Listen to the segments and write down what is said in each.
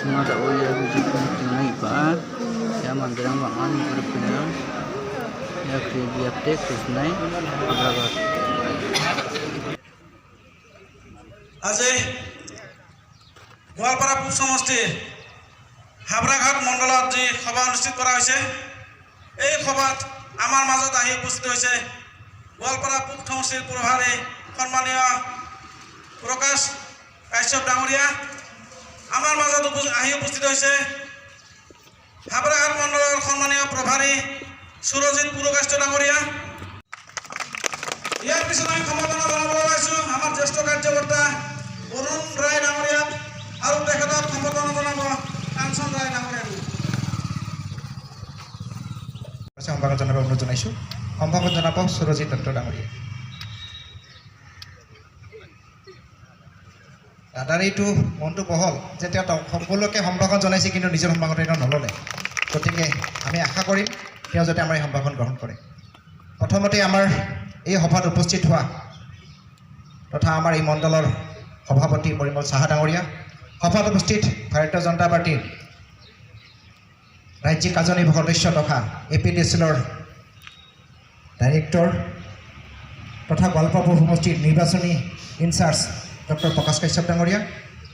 semata oya bujuk tinggal ipa ya mandirang wangan berpindah ya kriya tek krisnai abragat আজি গোৱালপাৰা পূব সমষ্টিৰ হাবৰাঘাট মণ্ডলত যি সভা অনুষ্ঠিত কৰা হৈছে এই সভাত আমাৰ মাজত আহি উপস্থিত হৈছে গোৱালপাৰা পূব সমষ্টিৰ প্ৰভাৰী সন্মানীয় প্ৰকাশ কাশ্যপ ডাঙৰীয়া আমাৰ মাজত আহি উপস্থিত হৈছে হাবৰাঘাট মণ্ডলৰ সন্মানীয় প্ৰভাৰী সুৰজিৎ পুৰকাষ্ট ডাঙৰীয়া ইয়াৰ পিছত আমি সম্বৰ্ধনা জনাব ওলাইছোঁ আমাৰ জ্যেষ্ঠ কাৰ্যকৰ্তা অৰুণ ৰায় ডাঙৰীয়াক আৰু তেখেতক সম্বৰ্ধনা জনাব কাঞ্চন ৰায় ডাঙৰীয়াক সম্ভাষণ জনাব অনুৰোধ জনাইছোঁ সম্ভাষণ জনাব সুৰজিৎ দত্ত ডাঙৰীয়া দাদাৰ এইটো মনটো বহল যে তেওঁ সকলোকে সম্ভাষণ জনাইছে কিন্তু নিজৰ সম্ভাষণ তেওঁ নল'লে গতিকে আমি আশা কৰিম তেওঁ যাতে আমাৰ এই সম্ভাষণ গ্ৰহণ কৰে প্ৰথমতে আমাৰ এই সভাত উপস্থিত হোৱা তথা আমাৰ এই মণ্ডলৰ সভাপতি পৰিমল চাহা ডাঙৰীয়া সভাত উপস্থিত ভাৰতীয় জনতা পাৰ্টীৰ ৰাজ্যিক কাৰ্যনিৰ্বাহক সদস্য তথা APDCLৰ ডাইৰেক্টৰ তথা গোৱালপাৰা পূব সমষ্টিৰ নিৰ্বাচনী ইনচাৰ্জ ডক্টৰ প্ৰকাশ কাশ্যপ ডাঙৰীয়া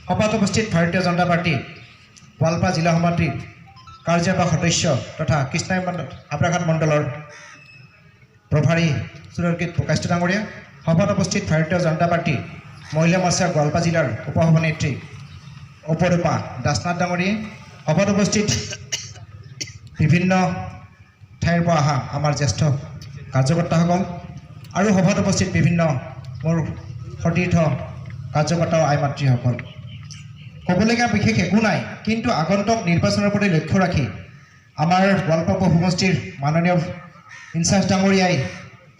সভাত উপস্থিত ভাৰতীয় জনতা পাৰ্টীৰ গোৱালপাৰা জিলা সমিতিৰ কাৰ্যনিৰ্বাহক সদস্য তথা কৃষ্ণাই হাবৰাঘাট মণ্ডলৰ প্ৰভাৰী সুৰজিৎ পুৰকাষ্ট ডাঙৰীয়া সভাত উপস্থিত ভাৰতীয় জনতা পাৰ্টী মহিলা মৰ্চাৰ গোৱালপাৰা জিলাৰ উপসভানেত্ৰী অপৰূপা দাসনাথ ডাঙৰীয়াই সভাত উপস্থিত বিভিন্ন ঠাইৰ পৰা অহা আমাৰ জ্যেষ্ঠ কাৰ্যকৰ্তাসকল আৰু সভাত উপস্থিত বিভিন্ন মোৰ সতীৰ্থ কাৰ্যকৰ্তা আই মাতৃসকল ক'বলগীয়া বিশেষ একো নাই কিন্তু আগন্তুক নিৰ্বাচনৰ প্ৰতি লক্ষ্য ৰাখি আমাৰ গোৱালপাৰা পূব সমষ্টিৰ মাননীয় ইনচাৰ্জ ডাঙৰীয়াই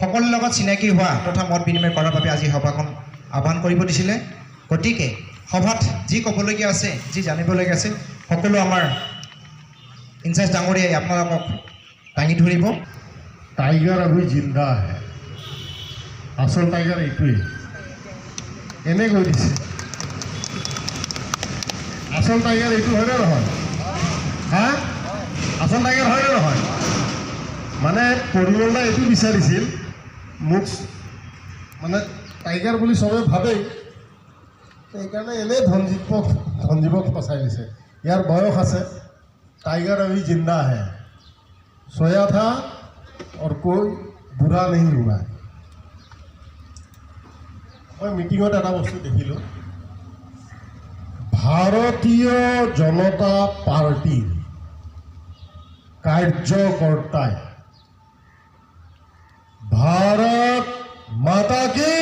সকলোৰে লগত চিনাকি হোৱা তথা মত বিনিময় কৰাৰ বাবে আজি সভাখন আহ্বান কৰিব দিছিলে গতিকে সভাত যি ক'বলগীয়া আছে যি জানিবলগীয়া আছে সকলো আমাৰ ইনচাৰ্জ ডাঙৰীয়াই আপোনালোকক দাঙি ধৰিব টাইগাৰ अभी জিন্দা है আচল টাইগাৰ এইটোৱেই এনে কৈ দিছে আচল টাইগাৰ এইটো হয়নে নহয় হা আচল টাইগাৰ হয়নে নহয় মানে পৰিমলদাই এইটো বিচাৰিছিল মোক মানে টাইগাৰ বুলি চবে ভাবেই সেইকাৰণে এনেই ধনজীৱক ফচাই দিছে ইয়াৰ বয়স আছে टाइगर अभी जिंदा है सोया था और कोई बुरा नहीं हुआ मैं मीटिंगत এটা বস্তু দেখিলোঁ ভাৰতীয় জনতা পাৰ্টিৰ কাৰ্যকৰ্তাই ভাৰত মাতা কি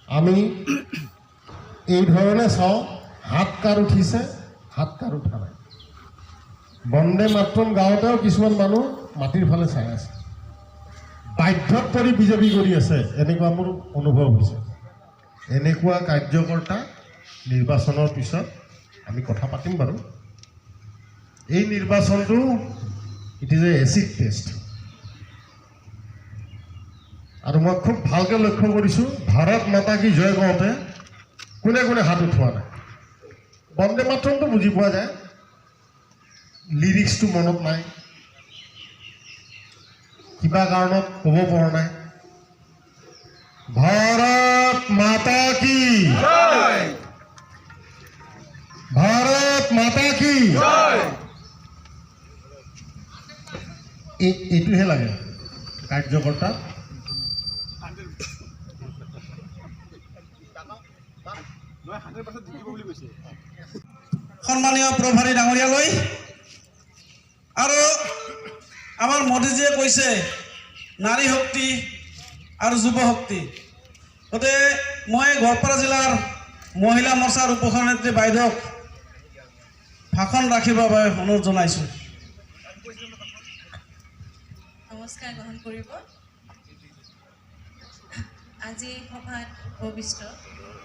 আমি এই ধৰণে চাওঁ হাত কাৰ উঠিছে হাত কাৰ উঠা নাই বন্দে মাতৰম গাঁৱতেও কিছুমান মানুহ মাটিৰ ফালে চাই আছে বাধ্যত পৰি বিজেপি কৰি আছে এনেকুৱা মোৰ অনুভৱ হৈছে এনেকুৱা কাৰ্যকৰ্তা নিৰ্বাচনৰ পিছত আমি কথা পাতিম বাৰু এই নিৰ্বাচনটো it is a acid test আৰু মই খুব ভালকৈ লক্ষ্য কৰিছোঁ ভাৰত মাতা কি জয় কওঁতে কোনে কোনে হাত উঠোৱা নাই বন্দে মাতৰমটো বুজি পোৱা যায় লিৰিক্সটো মনত নাই কিবা কাৰণত ক'ব পৰা নাই ভাৰত মাতা কি ভাৰত মাতা কি এইটোহে লাগে কাৰ্যকৰ্তা সন্মানীয় প্ৰভাৰী ডাঙৰীয়ালৈ আৰু আমাৰ মোদীজীয়ে কৈছে নাৰী শক্তি আৰু যুৱ শক্তি গতিকে মই গোৱালপাৰা জিলাৰ মহিলা মৰ্চাৰ উপসভানেত্ৰী বাইদেউক ভাষণ ৰাখিবৰ বাবে অনুৰোধ জনাইছোঁ নমস্কাৰ গ্ৰহণ কৰিব আজি সভাত উপবিষ্ট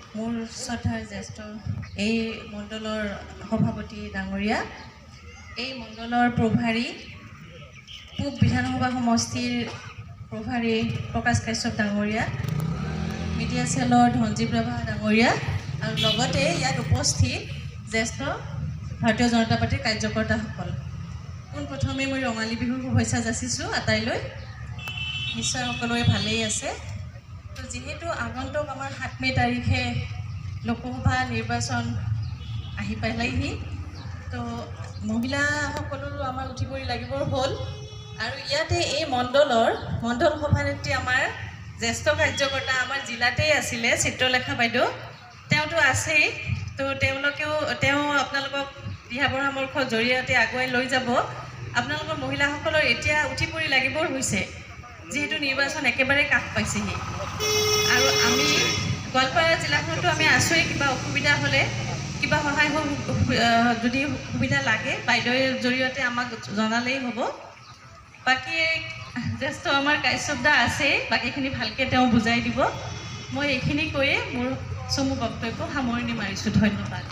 মোৰ শ্ৰদ্ধাৰ জ্যেষ্ঠ এই মণ্ডলৰ সভাপতি ডাঙৰীয়া এই মণ্ডলৰ প্ৰভাৰী পূব বিধানসভা সমষ্টিৰ প্ৰভাৰী প্ৰকাশ কাশ্যপ ডাঙৰীয়া মিডিয়া চেলৰ ধনজীৱ ৰাভা ডাঙৰীয়া আৰু লগতে ইয়াত উপস্থিত জ্যেষ্ঠ ভাৰতীয় জনতা পাৰ্টীৰ কাৰ্যকৰ্তাসকল। পোনপ্ৰথমে মই ৰঙালী বিহুৰ শুভেচ্ছা যাচিছোঁ আটাইলৈ। নিশ্চয় সকলোৰে ভালেই আছে। তো যিহেতু আগন্তুক আমাৰ 7 মে' তাৰিখে লোকসভা নিৰ্বাচন আহি পালেহি, তো মহিলাসকলৰো আমাৰ উঠি পৰি লাগিবৰ হ'ল। আৰু ইয়াতে এই মণ্ডল সভানেত্ৰী আমাৰ জ্যেষ্ঠ কাৰ্যকৰ্তা আমাৰ জিলাতেই আছিলে চিত্ৰলেখা বাইদেউ, তেওঁতো আছেই। তো তেওঁ আপোনালোকক দিহা পৰামৰ্শৰ জৰিয়তে আগুৱাই লৈ যাব। আপোনালোকৰ মহিলাসকলৰ এতিয়া উঠি পৰি লাগিবৰ হৈছে, যিহেতু নিৰ্বাচন একেবাৰে কাষ পাইছেহি। আৰু আমি গোৱালপাৰা জিলাখনতো আমি আছোঁৱেই। কিবা অসুবিধা হ'লে, কিবা সহায় যদি সুবিধা লাগে বাইদেউৰ জৰিয়তে আমাক জনালেই হ'ব। বাকী জ্যেষ্ঠ আমাৰ কাশ্যপ দা আছেই, বাকীখিনি ভালকৈ তেওঁ বুজাই দিব। মই এইখিনি কৈয়ে মোৰ চমু বক্তব্য সামৰণি মাৰিছোঁ। ধন্যবাদ।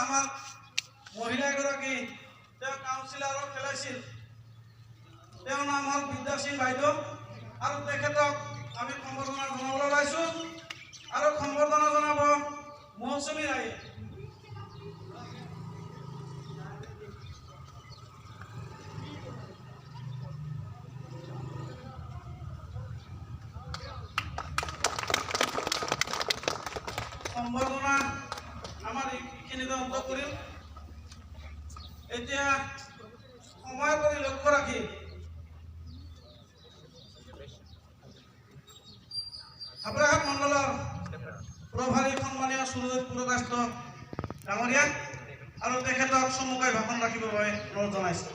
আমাৰ মহিলা এগৰাকী তেওঁ কাউন্সিলৰক খেলাইছিল, তেওঁৰ নাম হ'ল বিদ্যা সিং বাইদেউ। আৰু তেখেতক আমি সম্বৰ্ধনা জনাবলৈ ওলাইছোঁ। আৰু সম্বৰ্ধনা জনাব মৌচুমী ৰায়ে। সম্বৰ্ধনা আমাৰ এইখিনিতে অন্ত কৰিম। এতিয়া সময় কৰি লক্ষ্য ৰাখি হাবৰাঘাট মণ্ডলৰ প্ৰভাৰী সন্মানীয় সুৰজিত পুৰকাষ্ট ডাঙৰীয়া আৰু তেখেতক চমুকৈ ভাষণ ৰাখিবৰ বাবে অনুৰোধ জনাইছোঁ।